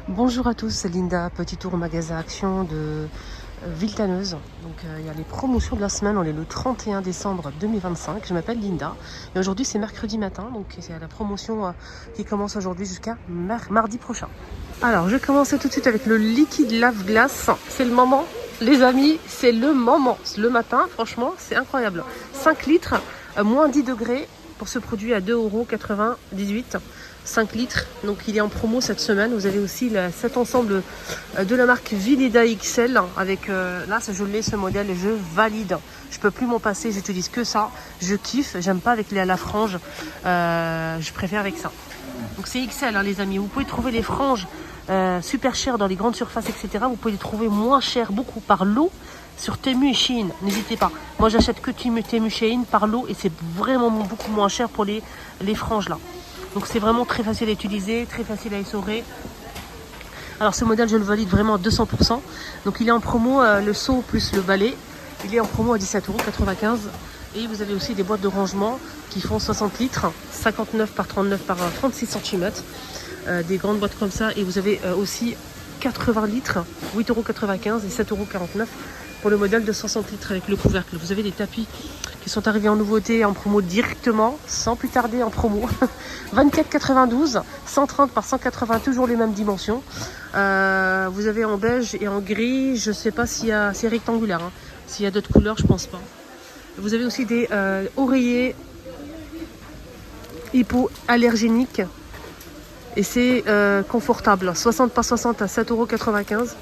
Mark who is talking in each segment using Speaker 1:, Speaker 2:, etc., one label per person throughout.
Speaker 1: Bonjour à tous, c'est Linda, petit tour au magasin Action de Villetaneuse. Donc il y a les promotions de la semaine, on est le 31 décembre 2025. Je m'appelle Linda et aujourd'hui c'est mercredi matin, donc c'est la promotion qui commence aujourd'hui jusqu'à mardi prochain. Alors je vais commencer tout de suite avec le liquide lave-glace. C'est le moment, les amis, c'est le moment. Le matin, franchement, c'est incroyable. 5 litres, moins 10 degrés pour ce produit à 2,98 €. 5 litres, donc il est en promo cette semaine. Vous avez aussi cet ensemble de la marque Vileda XL avec là je l'ai ce modèle et je valide. Je peux plus m'en passer, j'utilise que ça. Je kiffe, j'aime pas avec les à la frange, je préfère avec ça. Donc c'est XL les amis, vous pouvez trouver les franges super chères dans les grandes surfaces etc. Vous pouvez les trouver moins chères beaucoup par lot sur Temu et Shein, n'hésitez pas. Moi j'achète que Temu Shein par lot et c'est vraiment beaucoup moins cher pour les franges là. Donc c'est vraiment très facile à utiliser, très facile à essorer. Alors ce modèle je le valide vraiment à 200%. Donc il est en promo, le seau plus le balai. Il est en promo à 17,95 €. Et vous avez aussi des boîtes de rangement qui font 60 litres, 59 par 39 par 36 cm. Des grandes boîtes comme ça. Et vous avez aussi 80 litres, 8,95 € et 7,49 € pour le modèle de 60 litres avec le couvercle. Vous avez des tapis qui sont arrivés en nouveauté, en promo directement, sans plus tarder en promo. 24,92 €, 130 par 180, toujours les mêmes dimensions. Vous avez en beige et en gris, je ne sais pas s'il y a, c'est rectangulaire. Hein. S'il y a d'autres couleurs, je ne pense pas. Vous avez aussi des oreillers hypoallergéniques. Et c'est confortable. 60 par 60 à 7,95 €.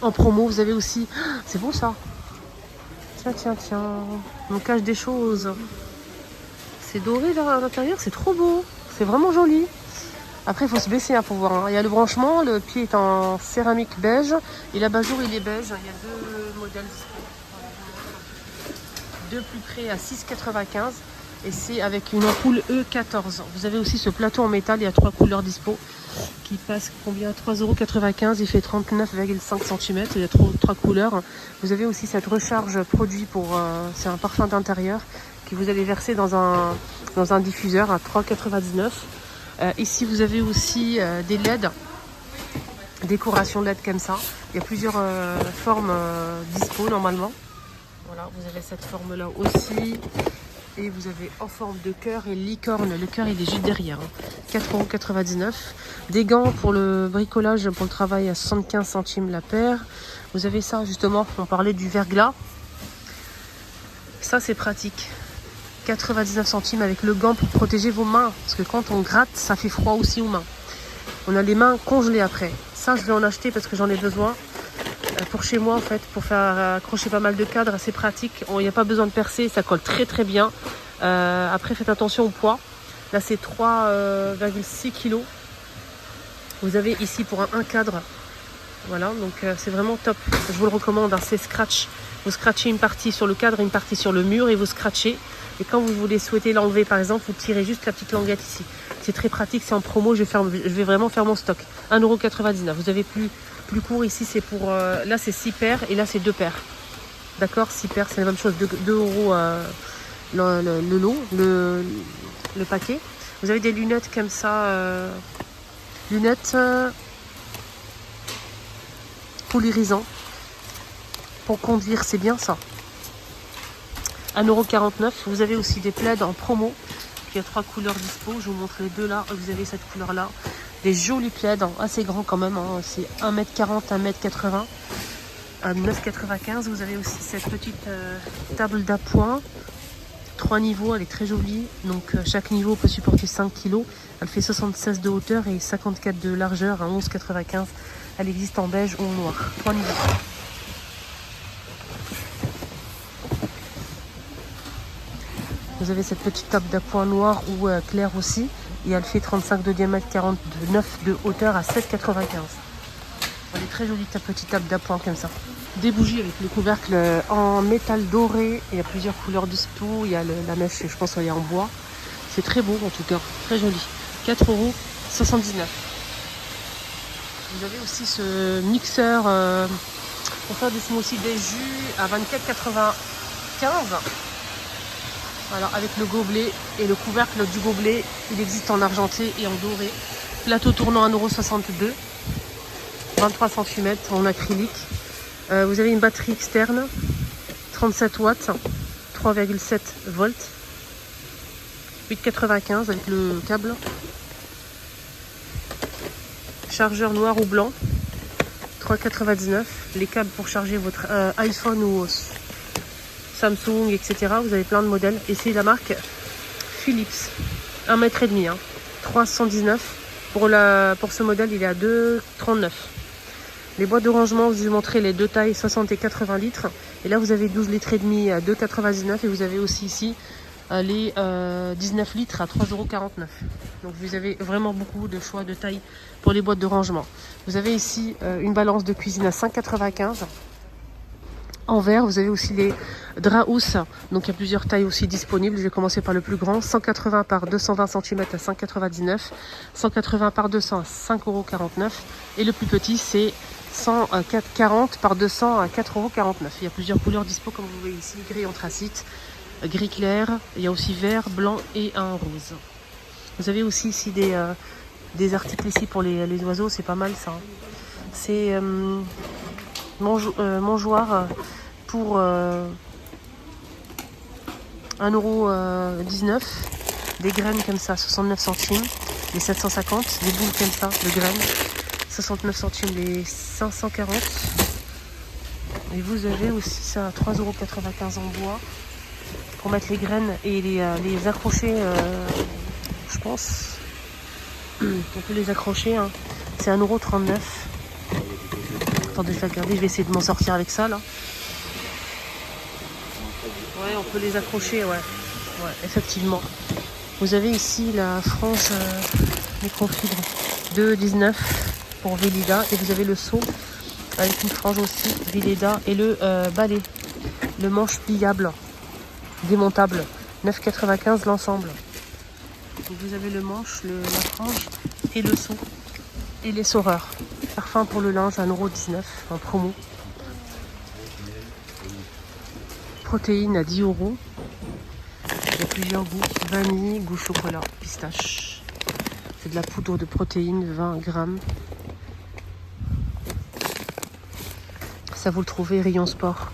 Speaker 1: En promo, vous avez aussi... C'est beau ça. Tiens. On cache des choses. C'est doré là à l'intérieur, c'est trop beau. C'est vraiment joli. Après, il faut se baisser pour voir. Hein. Il y a le branchement, le pied est en céramique beige. Et l'abat-jour, il est beige. Il y a deux modèles. Deux plus près à 6,95 € et c'est avec une ampoule E14. Vous avez aussi ce plateau en métal, il y a 3 couleurs dispo qui passe combien 3,95 €, il fait 39,5 cm, il y a 3 couleurs. Vous avez aussi cette recharge produit pour c'est un parfum d'intérieur que vous allez verser dans un diffuseur à 3,99 €. Ici vous avez aussi des LED, décoration LED comme ça. Il y a plusieurs formes dispo normalement. Voilà, vous avez cette forme là aussi. Et vous avez en forme de cœur et licorne. Le cœur il est juste derrière. 4,99 €. Des gants pour le bricolage, pour le travail à 75 centimes la paire. Vous avez ça justement, on parlait du verglas. Ça c'est pratique. 99 centimes avec le gant pour protéger vos mains. Parce que quand on gratte, ça fait froid aussi aux mains. On a les mains congelées après. Ça je vais en acheter parce que j'en ai besoin. Pour chez moi en fait, pour faire accrocher pas mal de cadres, c'est pratique. Il n'y a pas besoin de percer, ça colle très bien. Après faites attention au poids. Là c'est 3,6 kg. Vous avez ici pour un cadre. Voilà, donc c'est vraiment top. Je vous le recommande, hein, c'est scratch. Vous scratchez une partie sur le cadre, une partie sur le mur et vous scratchez. Et quand vous voulez souhaiter l'enlever par exemple, vous tirez juste la petite languette ici. C'est très pratique, c'est en promo, je vais vraiment faire mon stock. 1,99 €. Vous avez plus court ici, c'est pour... là c'est 6 paires et là c'est 2 paires. D'accord, 6 paires, c'est la même chose, 2 € le lot, le paquet. Vous avez des lunettes comme ça, lunettes polarisant pour conduire, c'est bien ça. 1,49 €. Vous avez aussi des plaids en promo. Il y a 3 couleurs dispo. Je vous montre les deux là. Vous avez cette couleur là. Des jolis plaids, assez grands quand même. Hein. C'est 1,40 m, 1,80 m. À 9,95 €. Vous avez aussi cette petite table d'appoint. 3 niveaux, elle est très jolie. Donc chaque niveau peut supporter 5 kg. Elle fait 76 de hauteur et 54 de largeur à 11,95 €. Elle existe en beige ou en noir. 3 niveaux. Vous avez cette petite table d'appoint noire ou claire aussi. Et elle fait 35 de diamètre, 49 de hauteur à 7,95 €. Elle est très jolie ta petite table d'appoint comme ça. Des bougies avec le couvercle en métal doré. Il y a plusieurs couleurs de dispo. Il y a la mèche, je pense qu'elle est en bois. C'est très beau en tout cas, très joli. 4,79 €. Vous avez aussi ce mixeur pour faire des smoothies, des jus à 24,95 €. Voilà, avec le gobelet et le couvercle du gobelet, il existe en argenté et en doré. Plateau tournant 1,62 €, 23 cm en acrylique. Vous avez une batterie externe, 37 watts, 3,7 volts, 8,95 avec le câble. Chargeur noir ou blanc, 3,99 €. Les câbles pour charger votre iPhone ou Samsung, etc. Vous avez plein de modèles. Et c'est la marque Philips, 1,5 m, 319 €. Pour ce modèle, il est à 2,39 €. Les boîtes de rangement, je vous ai montré les deux tailles, 60 et 80 litres. Et là, vous avez 12 litres et demi à 2,99 €. Et vous avez aussi ici les 19 litres à 3,49 €. Donc vous avez vraiment beaucoup de choix de taille pour les boîtes de rangement. Vous avez ici une balance de cuisine à 5,95 € en verre. Vous avez aussi les draps housses, donc il y a plusieurs tailles aussi disponibles. Je vais commencer par le plus grand, 180 par 220 cm à 5,99 €, 180 par 200 à 5,49 € et le plus petit c'est 140 par 200 à 4,49 €. Il y a plusieurs couleurs dispo comme vous voyez ici, gris anthracite, gris clair, il y a aussi vert, blanc et un rose. Vous avez aussi ici des articles ici pour les oiseaux, c'est pas mal ça. C'est mangeoire pour 1,19 €. Des graines comme ça, 69 centimes, les 750. Des boules comme ça, de graines, 69 centimes, les 540. Et vous avez aussi ça à 3,95 € en bois pour mettre les graines et les accrocher, je pense. On peut les accrocher, hein. C'est 1,39 €. Attendez, je vais regarder, je vais essayer de m'en sortir avec ça là. Ouais, on peut les accrocher, ouais. Ouais, effectivement. Vous avez ici la frange microfibre de 19 pour Velida. Et vous avez le seau avec une frange aussi Velida. Et le balai, le manche pliable, démontable, 9,95 € l'ensemble. Donc vous avez le manche, la frange et le seau. Et les saureurs. Parfum pour le linge, 1,19 € en promo. Protéines à 10 €. Il y a plusieurs goûts, vanille, goût chocolat, pistache. C'est de la poudre de protéines, 20 grammes. Ça vous le trouvez rayon sport.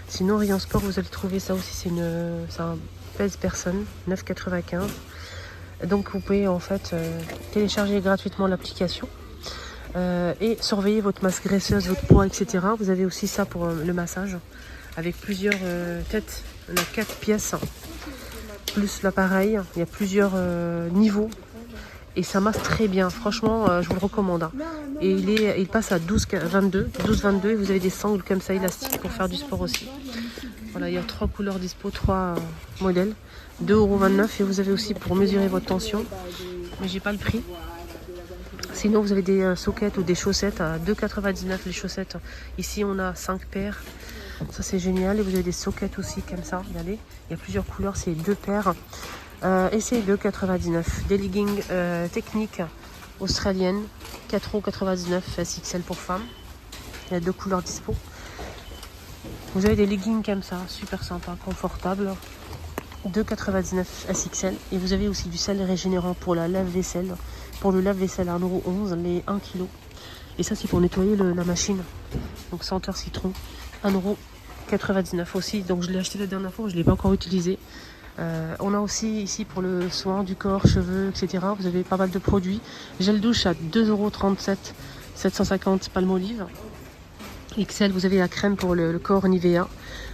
Speaker 1: Sinon rayon sport vous allez trouver ça aussi, c'est un pèse personne, 9,95 €. Donc vous pouvez en fait télécharger gratuitement l'application et surveiller votre masse graisseuse, votre poids, etc. Vous avez aussi ça pour le massage avec plusieurs têtes. On a 4 pièces plus l'appareil. Il y a plusieurs niveaux et ça masse très bien. Franchement, je vous le recommande, hein. Et il passe à 12,22 € et vous avez des sangles comme ça élastiques pour faire du sport aussi. Voilà, il y a 3 couleurs dispo, 3 modèles, 2,29 € et vous avez aussi pour mesurer votre tension, mais j'ai pas le prix. Sinon vous avez des sockets ou des chaussettes à 2,99 € les chaussettes. Ici on a 5 paires, ça c'est génial. Et vous avez des sockets aussi comme ça, regardez, il y a plusieurs couleurs, c'est 2 paires et c'est 2,99 €. Des leggings techniques australiennes, 4,99 € SXL pour femmes. Il y a 2 couleurs dispo. Vous avez des leggings comme ça, super sympa, confortable, 2,99 € SXL. Et vous avez aussi du sel régénérant pour la lave-vaisselle. Pour le lave-vaisselle à 1,11 € les 1 kg. Et ça c'est pour nettoyer la machine. Donc senteur citron, 1,99 € aussi. Donc je l'ai acheté la dernière fois, je ne l'ai pas encore utilisé. On a aussi ici pour le soin du corps, cheveux, etc. Vous avez pas mal de produits. Gel douche à 2,37 €, 750 Palmolive. XL, vous avez la crème pour le corps Nivea.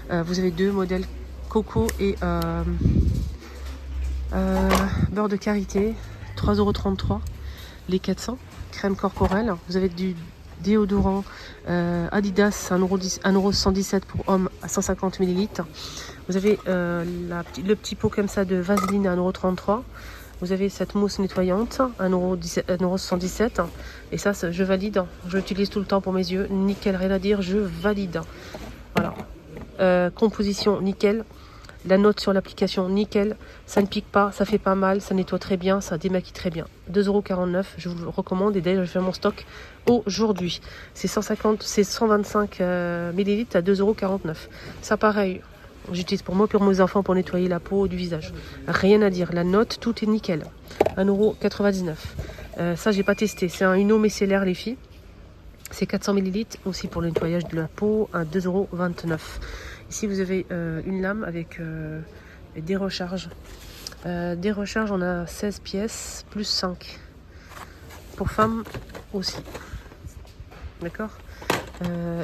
Speaker 1: Vous avez 2 modèles coco et beurre de karité, 3,33 € les 400. Crème corporelle. Vous avez du déodorant Adidas, 1,117 € pour hommes à 150 ml. Vous avez le petit pot comme ça de Vaseline à 1,33 €. Vous avez cette mousse nettoyante, 1,77 €. Et ça, je valide. Je l'utilise tout le temps pour mes yeux. Nickel, rien à dire, je valide. Voilà. Composition, nickel. La note sur l'application, nickel. Ça ne pique pas, ça fait pas mal, ça nettoie très bien, ça démaquille très bien. 2,49 €, je vous le recommande. Et d'ailleurs, je fais mon stock aujourd'hui. C'est 125 ml à 2,49 €. Ça, pareil. J'utilise pour moi, pour mes enfants, pour nettoyer la peau du visage. Rien à dire. La note, tout est nickel. 1,99 €. Ça, j'ai pas testé. C'est un Uno micellaire, les filles. C'est 400 ml aussi pour le nettoyage de la peau, à 2,29 €. Ici, vous avez une lame avec des recharges. Des recharges, on a 16 pièces plus 5. Pour femmes aussi. D'accord.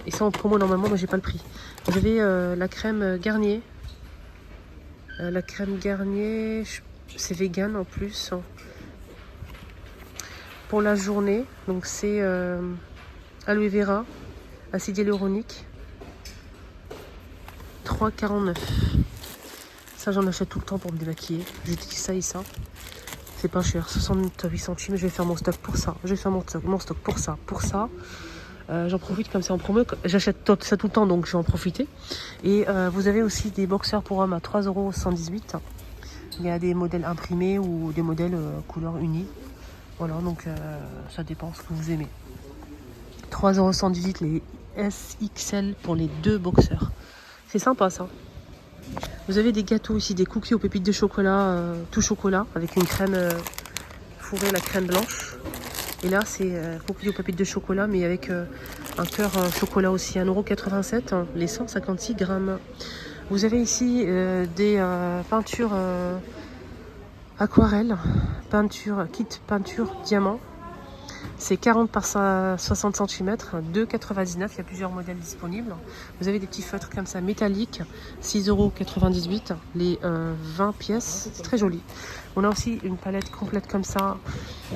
Speaker 1: Et ça en promo normalement, moi j'ai pas le prix. Vous avez la crème Garnier. La crème Garnier, c'est vegan en plus. Pour la journée, donc c'est aloe vera, acide hyaluronique, 3,49 €. Ça j'en achète tout le temps pour me démaquiller. J'utilise ça et ça. C'est pas cher, 68 centimes. Je vais faire mon stock pour ça. Je vais faire mon stock pour ça, pour ça. J'en profite comme c'est en promo. J'achète ça tout le temps, donc je vais en profiter. Et vous avez aussi des boxers pour hommes à 3,118 €. Il y a des modèles imprimés ou des modèles couleur unie. Voilà, donc ça dépend ce que vous aimez. 3,118 € les SXL pour les 2 boxers. C'est sympa ça. Vous avez des gâteaux ici, des cookies aux pépites de chocolat, tout chocolat, avec une crème fourrée, la crème blanche. Et là, c'est cookies aux pépites de chocolat, mais avec un cœur chocolat aussi, 1,87 €, les 156 grammes. Vous avez ici des peintures aquarelles, kit peinture diamant. C'est 40 par 60 cm, 2,99 €. Il y a plusieurs modèles disponibles. Vous avez des petits feutres comme ça, métalliques, 6,98 €, les 20 pièces. C'est très joli. On a aussi une palette complète comme ça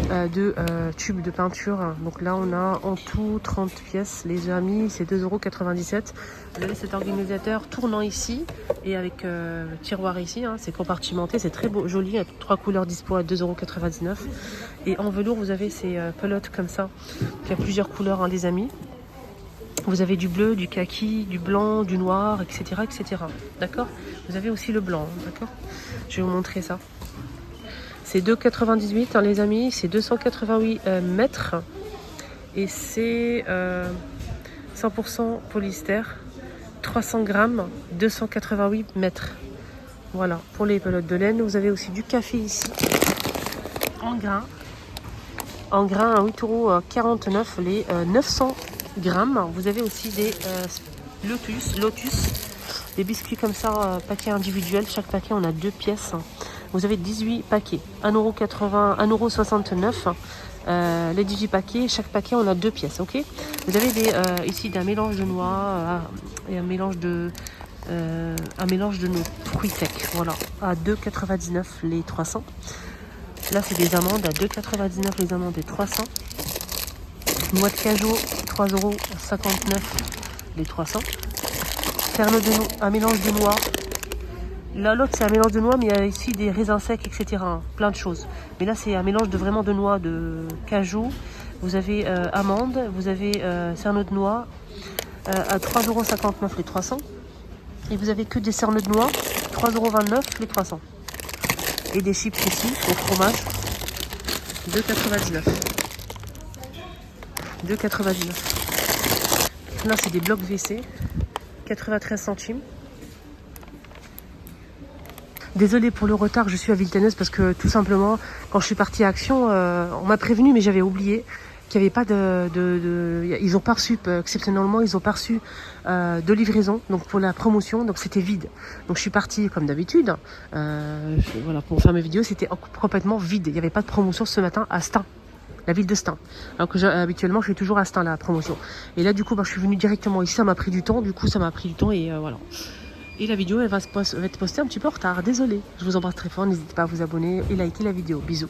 Speaker 1: de tubes de peinture. Donc là, on a en tout 30 pièces. Les amis, c'est 2,97 €. Vous avez cet organisateur tournant ici et avec tiroir ici. Hein. C'est compartimenté, c'est très beau, joli. Il y a 3 couleurs dispo à 2,99 €. Et en velours, vous avez ces pelotes comme ça. Il y a plusieurs couleurs, hein, les amis. Vous avez du bleu, du kaki, du blanc, du noir, etc. etc. D'accord. Vous avez aussi le blanc, d'accord. Je vais vous montrer ça. C'est 2,98 €, hein, les amis. C'est 288 mètres. Et c'est 100% polyester. 300 grammes, 288 mètres. Voilà, pour les pelotes de laine. Vous avez aussi du café ici, en grains. En grains à 8,49 € les 900 grammes. Vous avez aussi des Lotus, des biscuits comme ça, paquets individuels. Chaque paquet, on a 2 pièces. Vous avez 18 paquets, 1,69 €. Les 18 paquets, chaque paquet, on a 2 pièces, ok. Vous avez ici un mélange de noix et un mélange de nos fruits secs, voilà, à 2,99 € les 300. Là, c'est des amandes à 2,99 € les amandes des 300. Noix de cajou, 3,59 € les 300. Un mélange de noix. Là, l'autre, c'est un mélange de noix, mais il y a ici des raisins secs, etc. Plein de choses. Mais là, c'est un mélange vraiment de noix, de cajou. Vous avez amandes, vous avez cerneaux de noix à 3,59 € les 300. Et vous avez que des cerneaux de noix, 3,29 € les 300. Et des chips ici, au fromage, 2,99 €. 2,99 €. Là, c'est des blocs WC, 93 centimes. Désolée pour le retard, je suis à Villetaneuse parce que tout simplement, quand je suis partie à Action, on m'a prévenu, mais j'avais oublié qu'il n'y avait pas ils ont pas reçu, exceptionnellement, ils ont pas reçu de livraison, donc pour la promotion, donc c'était vide. Donc je suis partie comme d'habitude, voilà, pour faire mes vidéos, c'était complètement vide. Il n'y avait pas de promotion ce matin à Stein, la ville de Stein. Alors que habituellement, je suis toujours à Stein, la promotion. Et là, du coup, je suis venue directement ici, ça m'a pris du temps, et voilà. Et la vidéo, elle va être postée un petit peu en retard. Désolée. Je vous embrasse très fort. N'hésitez pas à vous abonner et liker la vidéo. Bisous.